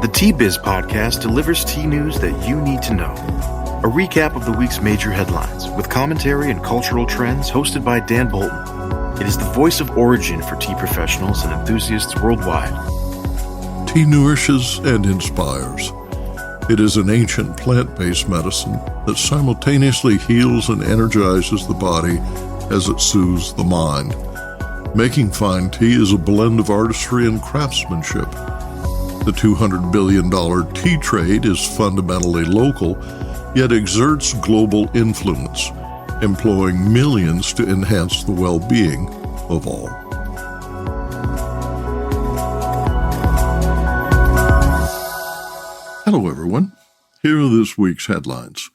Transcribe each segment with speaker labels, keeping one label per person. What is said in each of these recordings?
Speaker 1: The Tea Biz podcast delivers tea news that you need to know. A recap of the week's major headlines with commentary and cultural trends hosted by Dan Bolton. It is the voice of origin for tea professionals and enthusiasts worldwide.
Speaker 2: Tea nourishes and inspires. It is an ancient plant-based medicine that simultaneously heals and energizes the body as it soothes the mind. Making fine tea is a blend of artistry and craftsmanship. The $200 billion tea trade is fundamentally local, yet exerts global influence, employing millions to enhance the well-being of all. Hello, everyone. Here are this week's headlines.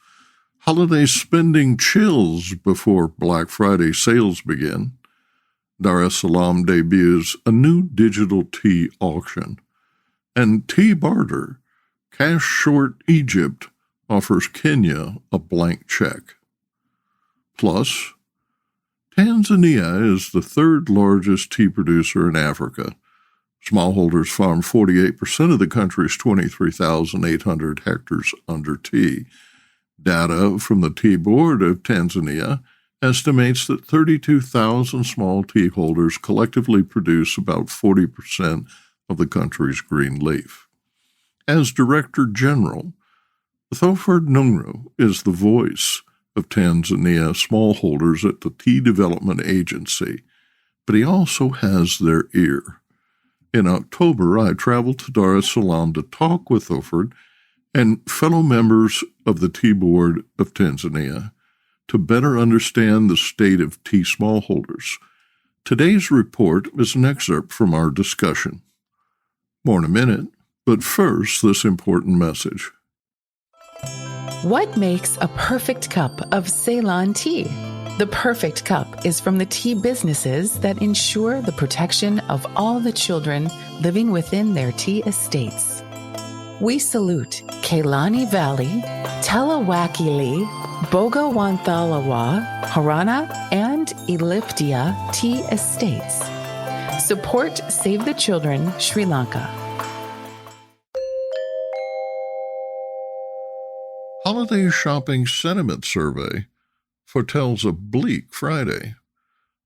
Speaker 2: Holiday spending chills before Black Friday sales begin. Dar es Salaam debuts a new digital tea auction. And Tea Barter, cash short Egypt, offers Kenya a blank check. Plus, Tanzania is the third largest tea producer in Africa. Smallholders farm 48% of the country's 23,800 hectares under tea. Data from the Tea Board of Tanzania estimates that 32,000 small tea holders collectively produce about 40% of the country's green leaf. As Director General, Theophord Ndunguru is the voice of Tanzania smallholders at the Tea Development Agency, but he also has their ear. In October, I traveled to Dar es Salaam to talk with Theophord and fellow members of the Tea Board of Tanzania to better understand the state of tea smallholders. Today's report is an excerpt from our discussion. More in a minute, but first, this important message.
Speaker 3: What makes a perfect cup of Ceylon tea? The perfect cup is from the tea businesses that ensure the protection of all the children living within their tea estates. We salute Kailani Valley, Talawakili, Bogawanthalawa, Harana, and Eliptia tea estates. Support Save the Children, Sri Lanka.
Speaker 2: Holiday shopping sentiment survey foretells a bleak Friday.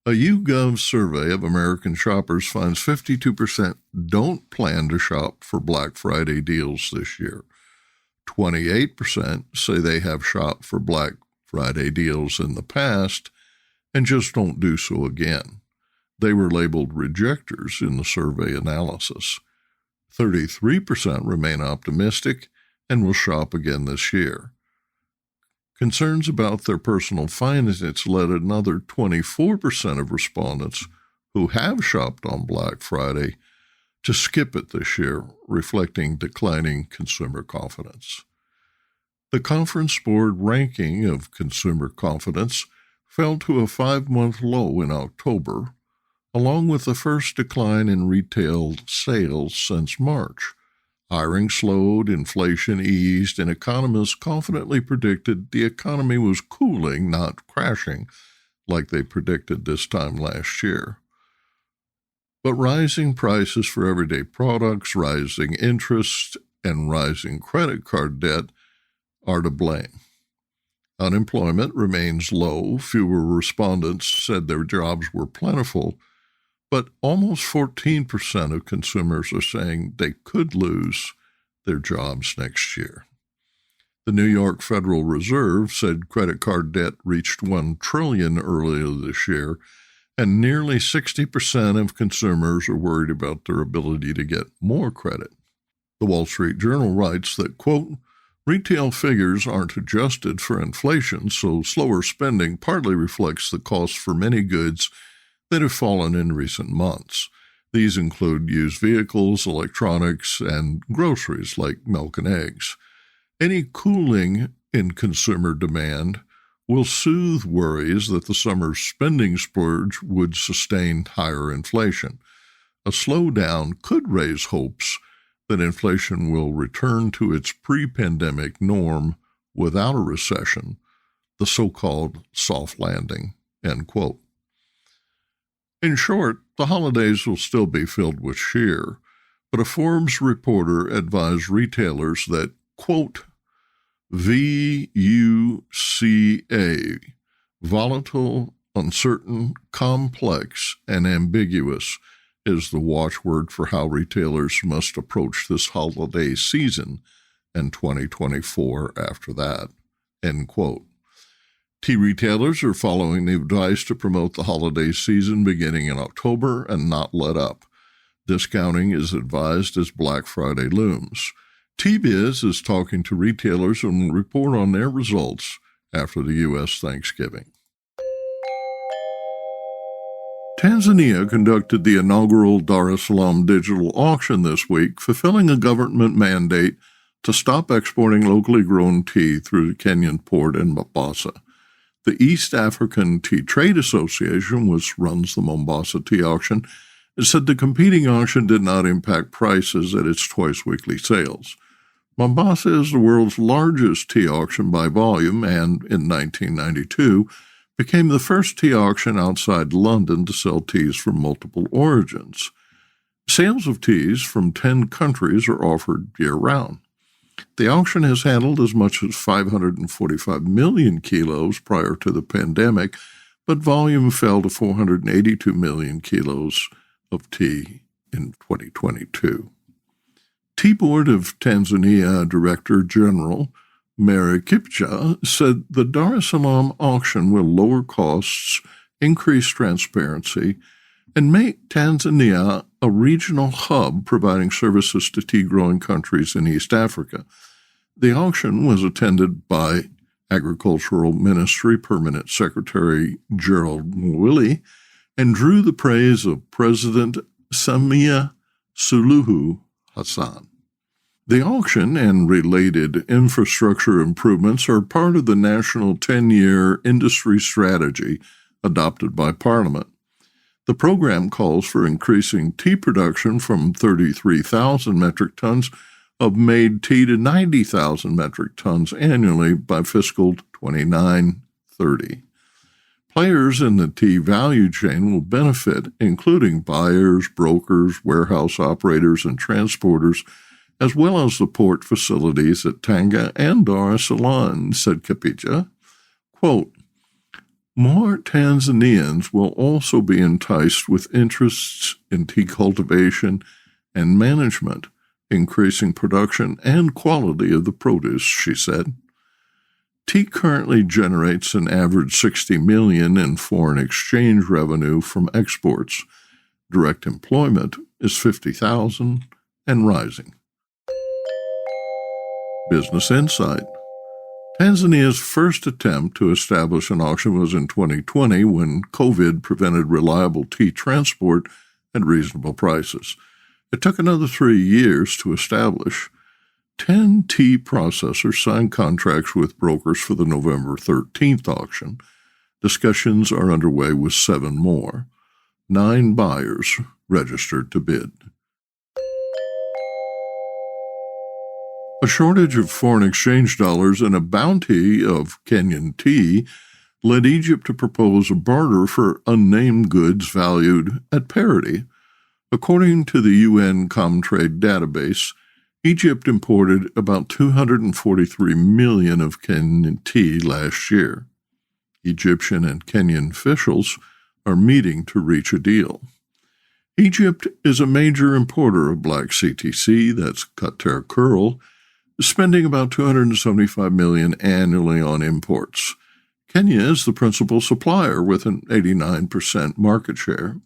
Speaker 2: A YouGov survey of American shoppers finds 52% don't plan to shop for Black Friday deals this year. 28% say they have shopped for Black Friday deals in the past and just don't do so again. They were labeled rejectors in the survey analysis. 33% remain optimistic and will shop again this year. Concerns about their personal finances led another 24% of respondents who have shopped on Black Friday to skip it this year, reflecting declining consumer confidence. The Conference Board ranking of consumer confidence fell to a 5-month low in October, along with the first decline in retail sales since March. Hiring slowed, inflation eased, and economists confidently predicted the economy was cooling, not crashing, like they predicted this time last year. But rising prices for everyday products, rising interest, and rising credit card debt are to blame. Unemployment remains low. Fewer respondents said their jobs were plentiful, but almost 14% of consumers are saying they could lose their jobs next year. The New York Federal Reserve said credit card debt reached $1 trillion earlier this year, and nearly 60% of consumers are worried about their ability to get more credit. The Wall Street Journal writes that, quote, retail figures aren't adjusted for inflation, so slower spending partly reflects the cost for many goods that have fallen in recent months. These include used vehicles, electronics, and groceries like milk and eggs. Any cooling in consumer demand will soothe worries that the summer's spending splurge would sustain higher inflation. A slowdown could raise hopes that inflation will return to its pre-pandemic norm without a recession, the so-called soft landing, end quote. In short, the holidays will still be filled with cheer, But a Forbes reporter advised retailers that, quote, VUCA, volatile, uncertain, complex, and ambiguous, is the watchword for how retailers must approach this holiday season and 2024 after that, end quote. Tea retailers are following the advice to promote the holiday season beginning in October and not let up. Discounting is advised as Black Friday looms. Tea Biz is talking to retailers and will report on their results after the U.S. Thanksgiving. Tanzania conducted the inaugural Dar es Salaam digital auction this week, fulfilling a government mandate to stop exporting locally grown tea through the Kenyan port in Mombasa. The East African Tea Trade Association, which runs the Mombasa tea auction, said the competing auction did not impact prices at its twice-weekly sales. Mombasa is the world's largest tea auction by volume and, in 1992, became the first tea auction outside London to sell teas from multiple origins. Sales of teas from 10 countries are offered year-round. The auction has handled as much as 545 million kilos prior to the pandemic, but volume fell to 482 million kilos of tea in 2022. Tea Board of Tanzania Director General Mary Kipcha said the Dar es Salaam auction will lower costs, increase transparency, and make Tanzania a regional hub providing services to tea-growing countries in East Africa. The auction was attended by Agricultural Ministry Permanent Secretary Gerald Mwili and drew the praise of President Samia Suluhu Hassan. The auction and related infrastructure improvements are part of the national 10-year industry strategy adopted by Parliament. The program calls for increasing tea production from 33,000 metric tons of made tea to 90,000 metric tons annually by fiscal 29-30. Players in the tea value chain will benefit, including buyers, brokers, warehouse operators, and transporters, as well as the port facilities at Tanga and Dar es Salaam, said Kapija. Quote, more Tanzanians will also be enticed with interests in tea cultivation and management, increasing production and quality of the produce, she said. Tea currently generates an average $60 million in foreign exchange revenue from exports. Direct employment is 50,000 and rising. Business Insight. Tanzania's first attempt to establish an auction was in 2020 when COVID prevented reliable tea transport at reasonable prices. It took another 3 years to establish. 10 tea processors signed contracts with brokers for the November 13th auction. Discussions are underway with 7 more. 9 buyers registered to bid. A shortage of foreign exchange dollars and a bounty of Kenyan tea led Egypt to propose a barter for unnamed goods valued at parity. According to the UN Comtrade database, Egypt imported about 243 million of Kenyan tea last year. Egyptian and Kenyan officials are meeting to reach a deal. Egypt is a major importer of black CTC, that's cut-tear curl, spending about $275 million annually on imports. Kenya is the principal supplier with an 89% market share.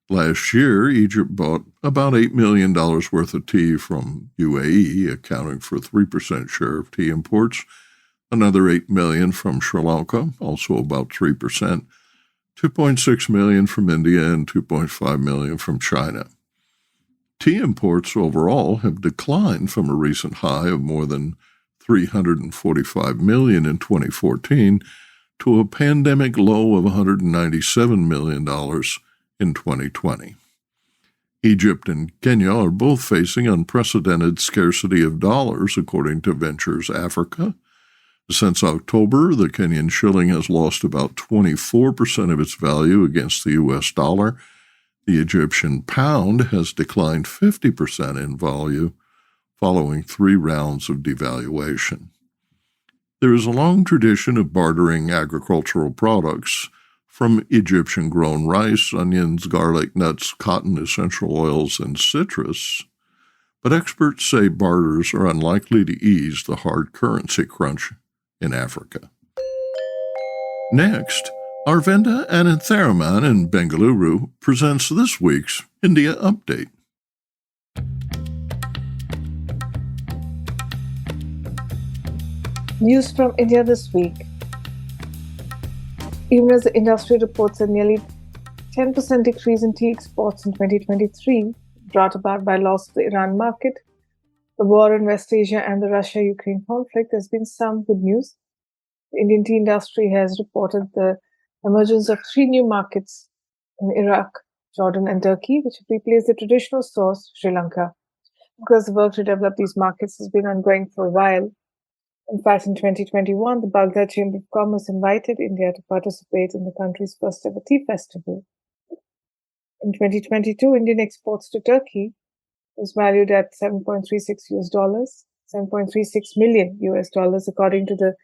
Speaker 2: Last year, Egypt bought about $8 million worth of tea from UAE, accounting for a 3% share of tea imports, another $8 million from Sri Lanka, also about 3%, $2.6 million from India, and $2.5 million from China. Tea imports overall have declined from a recent high of more than $345 million in 2014 to a pandemic low of $197 million in 2020. Egypt and Kenya are both facing unprecedented scarcity of dollars, according to Ventures Africa. Since October, the Kenyan shilling has lost about 24% of its value against the U.S. dollar. The Egyptian pound has declined 50% in value following 3 rounds of devaluation. There is a long tradition of bartering agricultural products from Egyptian-grown rice, onions, garlic, nuts, cotton, essential oils, and citrus, but experts say barters are unlikely to ease the hard currency crunch in Africa. Next, Arvinda Anantharaman in Bengaluru presents this week's India Update.
Speaker 4: News from India this week. Even as the industry reports a nearly 10% decrease in tea exports in 2023, brought about by loss of the Iran market, the war in West Asia and the Russia-Ukraine conflict, there's been some good news. The Indian tea industry has reported the emergence of 3 new markets in Iraq, Jordan and Turkey, which have replaced the traditional source, Sri Lanka. Because the work to develop these markets has been ongoing for a while. In fact, in 2021, the Baghdad Chamber of Commerce invited India to participate in the country's first ever tea festival. In 2022, Indian exports to Turkey was valued at $7.36 million according to the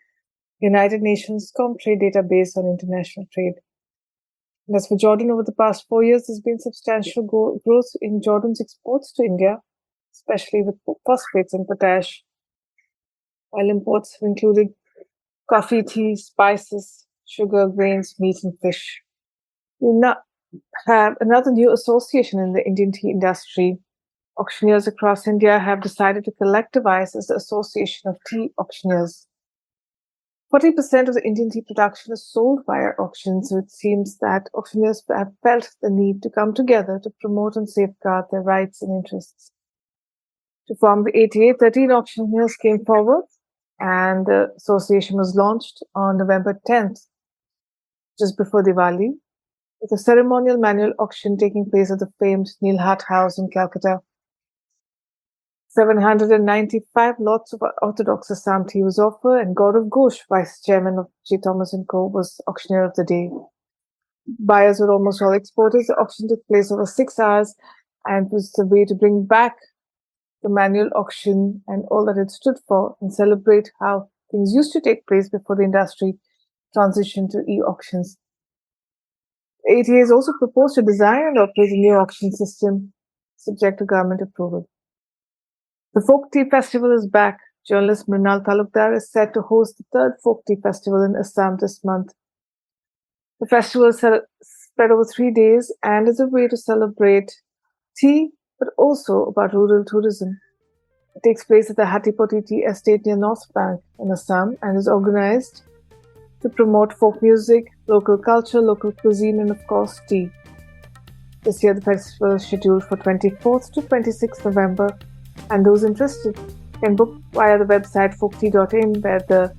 Speaker 4: United Nations Comtrade database on international trade. And as for Jordan, over the past 4 years, there's been substantial growth in Jordan's exports to India, especially with phosphates and potash, while imports have included coffee, tea, spices, sugar, grains, meat, and fish. We now have another new association in the Indian tea industry. Auctioneers across India have decided to collectivize as the Association of Tea Auctioneers. 40% of the Indian tea production is sold via auctions, so it seems that auctioneers have felt the need to come together to promote and safeguard their rights and interests. To form the ATA, 13 auctioneers came forward, and the association was launched on November 10th, just before Diwali, with a ceremonial manual auction taking place at the famed Neil Hart House in Calcutta. 795 lots of Orthodox Assam tea was offered, and Gaurav Ghosh, Vice Chairman of J. Thomas & Co., was Auctioneer of the Day. Buyers were almost all exporters. The auction took place over 6 hours and was the way to bring back the manual auction and all that it stood for and celebrate how things used to take place before the industry transitioned to e-auctions. The ATA has also proposed to design and operate a new auction system subject to government approval. The Folk Tea Festival is back. Journalist Mrinal Talukdar is set to host the 3rd Folk Tea Festival in Assam this month. The festival is spread over 3 days and is a way to celebrate tea, but also about rural tourism. It takes place at the Hatipoti Tea Estate near North Bank in Assam and is organized to promote folk music, local culture, local cuisine, and of course tea. This year the festival is scheduled for 24th to 26th November, and those interested can book via the website folktea.in, where the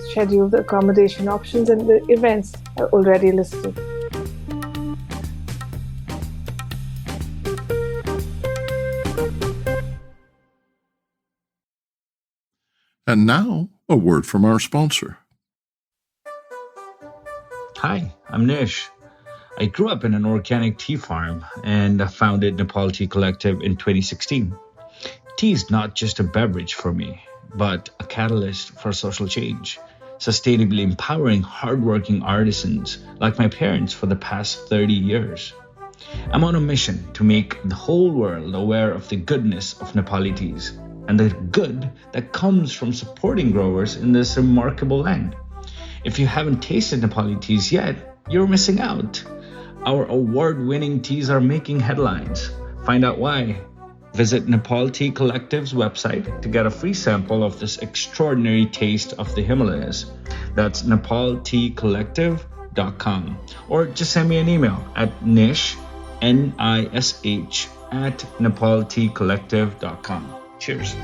Speaker 4: schedule, the accommodation options, and the events are already listed.
Speaker 2: And now, a word from our sponsor.
Speaker 5: Hi, I'm Nish. I grew up in an organic tea farm and founded Nepal Tea Collective in 2016. Tea is not just a beverage for me, but a catalyst for social change, sustainably empowering hardworking artisans like my parents for the past 30 years. I'm on a mission to make the whole world aware of the goodness of Nepali teas and the good that comes from supporting growers in this remarkable land. If you haven't tasted Nepali teas yet, you're missing out. Our award-winning teas are making headlines. Find out why. Visit Nepal Tea Collective's website to get a free sample of this extraordinary taste of the Himalayas. That's nepalteacollective.com. Or just send me an email at nish, Nish, at nepalteacollective.com. Cheers.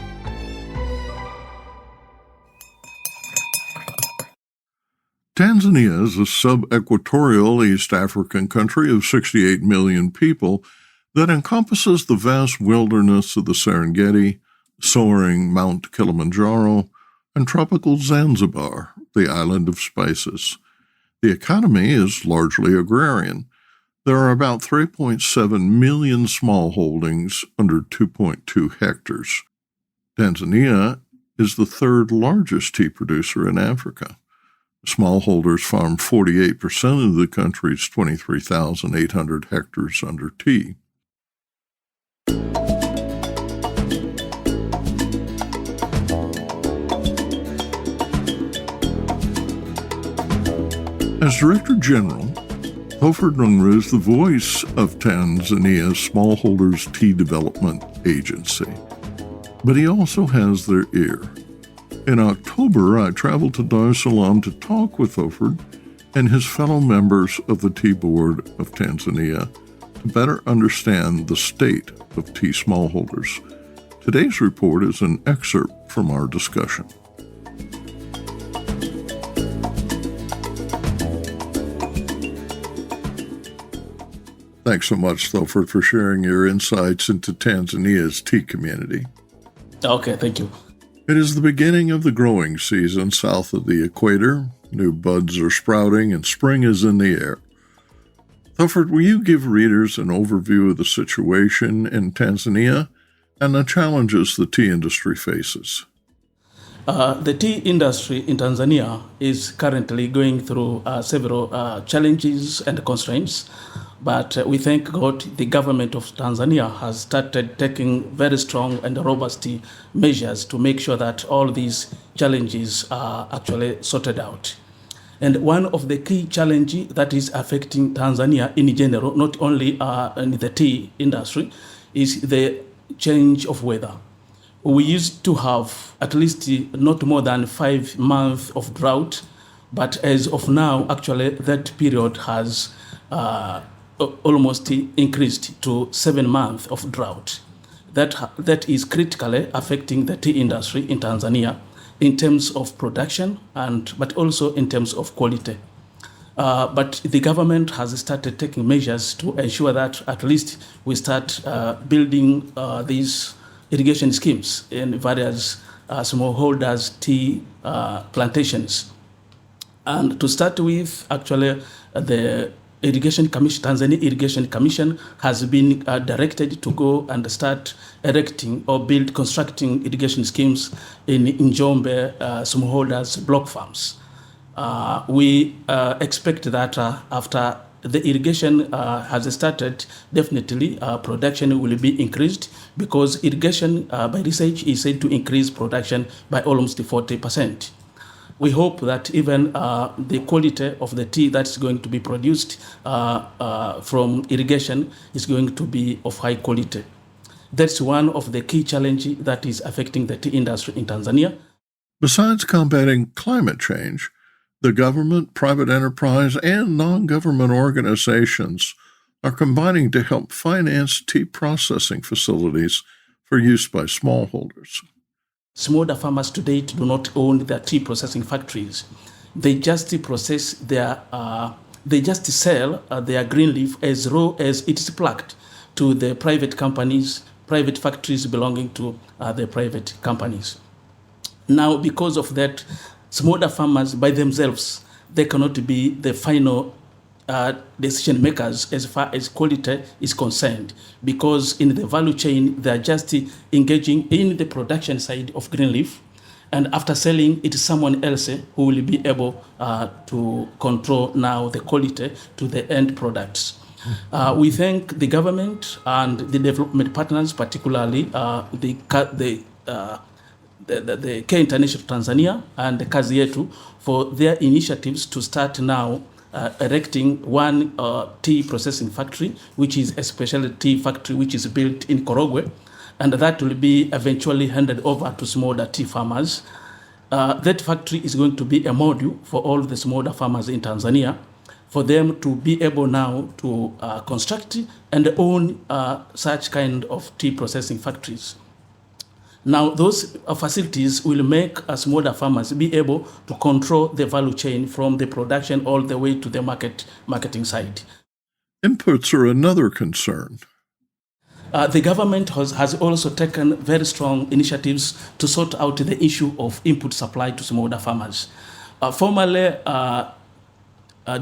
Speaker 2: Tanzania is a sub-equatorial East African country of 68 million people that encompasses the vast wilderness of the Serengeti, soaring Mount Kilimanjaro, and tropical Zanzibar, the island of spices. The economy is largely agrarian. There are about 3.7 million smallholdings under 2.2 hectares. Tanzania is the third largest tea producer in Africa. Smallholders farm 48% of the country's 23,800 hectares under tea. As Director General, Theophord Ndunguru is the voice of Tanzania's Smallholders Tea Development Agency, but he also has their ear. In October, I traveled to Dar es Salaam to talk with Theophord and his fellow members of the Tea Board of Tanzania to better understand the state of tea smallholders. Today's report is an excerpt from our discussion. Thanks so much, Theophord, for sharing your insights into Tanzania's tea community.
Speaker 6: Okay, thank you.
Speaker 2: It is the beginning of the growing season south of the equator. New buds are sprouting and spring is in the air. Theophord, will you give readers an overview of the situation in Tanzania and the challenges the tea industry faces?
Speaker 6: The tea industry in Tanzania is currently going through several challenges and constraints, but we thank God the government of Tanzania has started taking very strong and robust measures to make sure that all these challenges are actually sorted out. And one of the key challenges that is affecting Tanzania in general, not only in the tea industry, is the change of weather. We used to have at least not more than 5 months of drought, but as of now, actually, that period has almost increased to 7 months of drought. That is critically affecting the tea industry in Tanzania in terms of production, but also in terms of quality. But the government has started taking measures to ensure that at least we start building these irrigation schemes in various smallholders tea plantations. And to start with, actually, the Irrigation Commission, Tanzania Irrigation Commission has been directed to go and start erecting or constructing irrigation schemes in Njombe smallholders block farms. We expect that after the irrigation has started, definitely production will be increased, because irrigation by research is said to increase production by almost 40%. We hope that even the quality of the tea that's going to be produced from irrigation is going to be of high quality. That's one of the key challenges that is affecting the tea industry in Tanzania.
Speaker 2: Besides combating climate change, the government, private enterprise, and non-government organizations are combining to help finance tea processing facilities for use by smallholders.
Speaker 6: Smallholder farmers to date do not own their tea processing factories. They just process they just sell their green leaf as raw as it is plucked to the private companies, private factories belonging to the private companies. Now, because of that, smallholder farmers by themselves, they cannot be the final decision makers as far as quality is concerned, because in the value chain, they are just engaging in the production side of green leaf, and after selling it is someone else who will be able to control now the quality to the end products. We thank the government and the development partners, particularly the K International Tanzania and the Kazi Yetu, for their initiatives to start now erecting one tea processing factory, which is a specialty factory which is built in Korogwe, and that will be eventually handed over to smallholder tea farmers. That factory is going to be a model for all the smallholder farmers in Tanzania, for them to be able now to construct and own such kind of tea processing factories. Now, those facilities will make smallholder farmers be able to control the value chain from the production all the way to the marketing side.
Speaker 2: Inputs are another concern.
Speaker 6: The government has also taken very strong initiatives to sort out the issue of input supply to smallholder farmers. Formerly,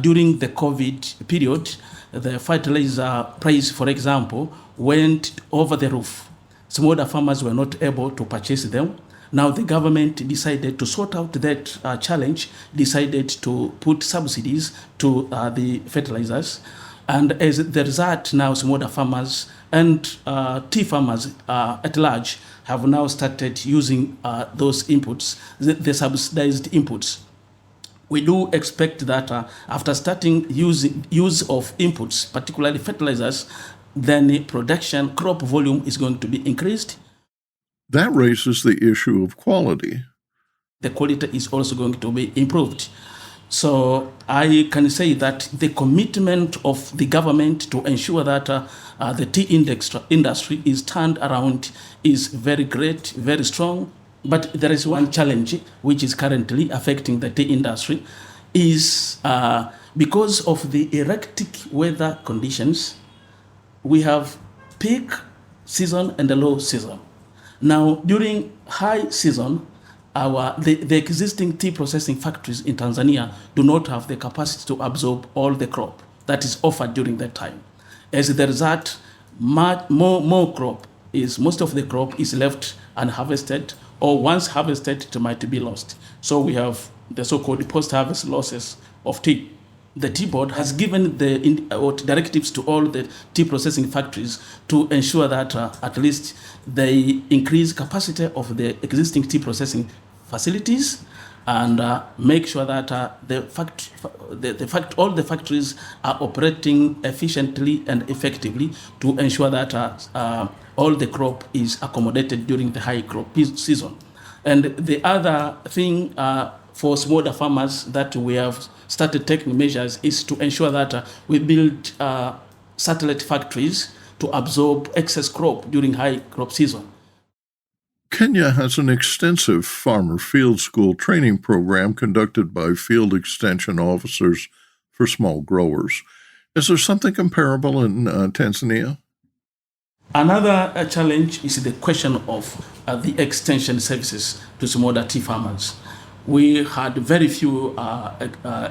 Speaker 6: during the COVID period, the fertilizer price, for example, went over the roof. Smallholder farmers were not able to purchase them. Now the government decided to sort out that challenge, decided to put subsidies to the fertilizers. And as the result, now smallholder farmers and tea farmers at large have now started using those inputs, the subsidized inputs. We do expect that after starting use of inputs, particularly fertilizers, then the production crop volume is going to be increased.
Speaker 2: That raises the issue of quality.
Speaker 6: The quality is also going to be improved. So I can say that the commitment of the government to ensure that the tea industry is turned around is very great, very strong. But there is one challenge which is currently affecting the tea industry is because of the erratic weather conditions, we have peak season and a low season. Now, during high season, the existing tea processing factories in Tanzania do not have the capacity to absorb all the crop that is offered during that time. As a result, most of the crop is left unharvested, or once harvested, it might be lost. So we have the so-called post-harvest losses of tea. The Tea Board has given the directives to all the tea processing factories to ensure that at least they increase capacity of the existing tea processing facilities and make sure that all the factories are operating efficiently and effectively to ensure that all the crop is accommodated during the high crop season. And the other thing for smallholder farmers that we have started taking measures is to ensure that we build satellite factories to absorb excess crop during high crop season.
Speaker 2: Kenya has an extensive farmer field school training program conducted by field extension officers for small growers. Is there something comparable in Tanzania?
Speaker 6: Another challenge is the question of the extension services to smallholder tea farmers. We had very few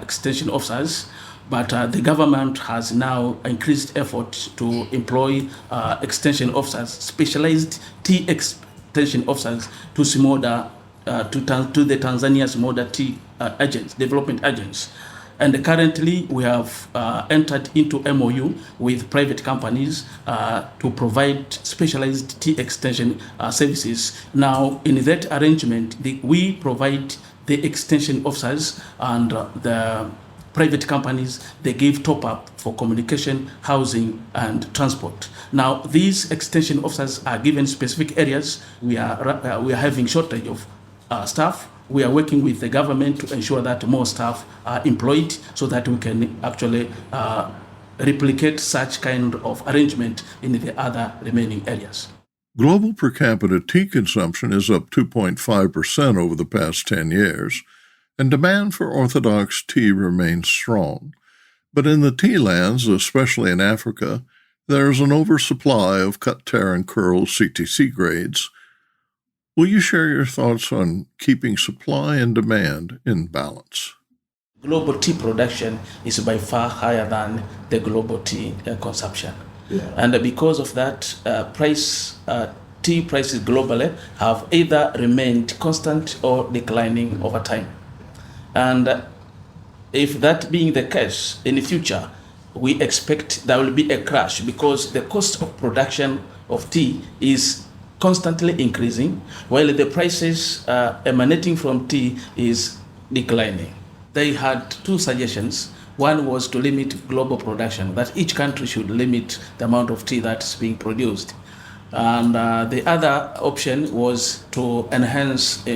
Speaker 6: extension officers, but the government has now increased effort to employ extension officers, specialized tea extension officers to smallholder to the Tanzania smallholder tea agents, development agents. And currently we have entered into MOU with private companies to provide specialized tea extension services. Now, in that arrangement, we provide the extension officers, and the private companies, they give top-up for communication, housing, and transport. Now, these extension officers are given specific areas. We are having shortage of staff. We are working with the government to ensure that more staff are employed so that we can actually replicate such kind of arrangement in the other remaining areas.
Speaker 2: Global per capita tea consumption is up 2.5% over the past 10 years, and demand for orthodox tea remains strong. But in the tea lands, especially in Africa, there is an oversupply of cut-tear and curl CTC grades. Will you share your thoughts on keeping supply and demand in balance?
Speaker 6: Global tea production is by far higher than the global tea consumption. Yeah. And because of that, tea prices globally have either remained constant or declining over time. And if that being the case, in the future, we expect there will be a crash because the cost of production of tea is constantly increasing, while the prices emanating from tea is declining. They had two suggestions. One was to limit global production, that each country should limit the amount of tea that's being produced. And the other option was to enhance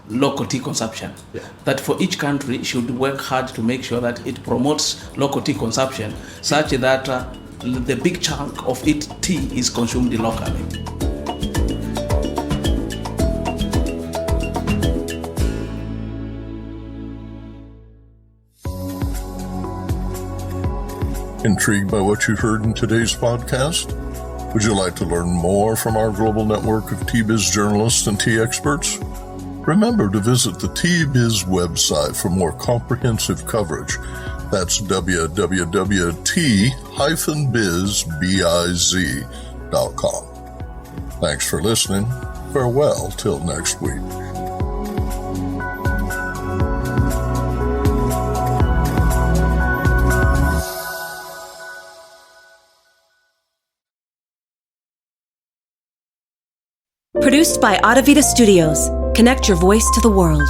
Speaker 6: local tea consumption. Yeah. That for each country should work hard to make sure that it promotes local tea consumption, such that the big chunk of its tea is consumed locally.
Speaker 2: Intrigued by what you heard in today's podcast? Would you like to learn more from our global network of tea biz journalists and tea experts? Remember to visit the Tea Biz website for more comprehensive coverage. That's www.tea-biz.com. Thanks for listening. Farewell till next week.
Speaker 7: Produced by Adavita Studios. Connect your voice to the world.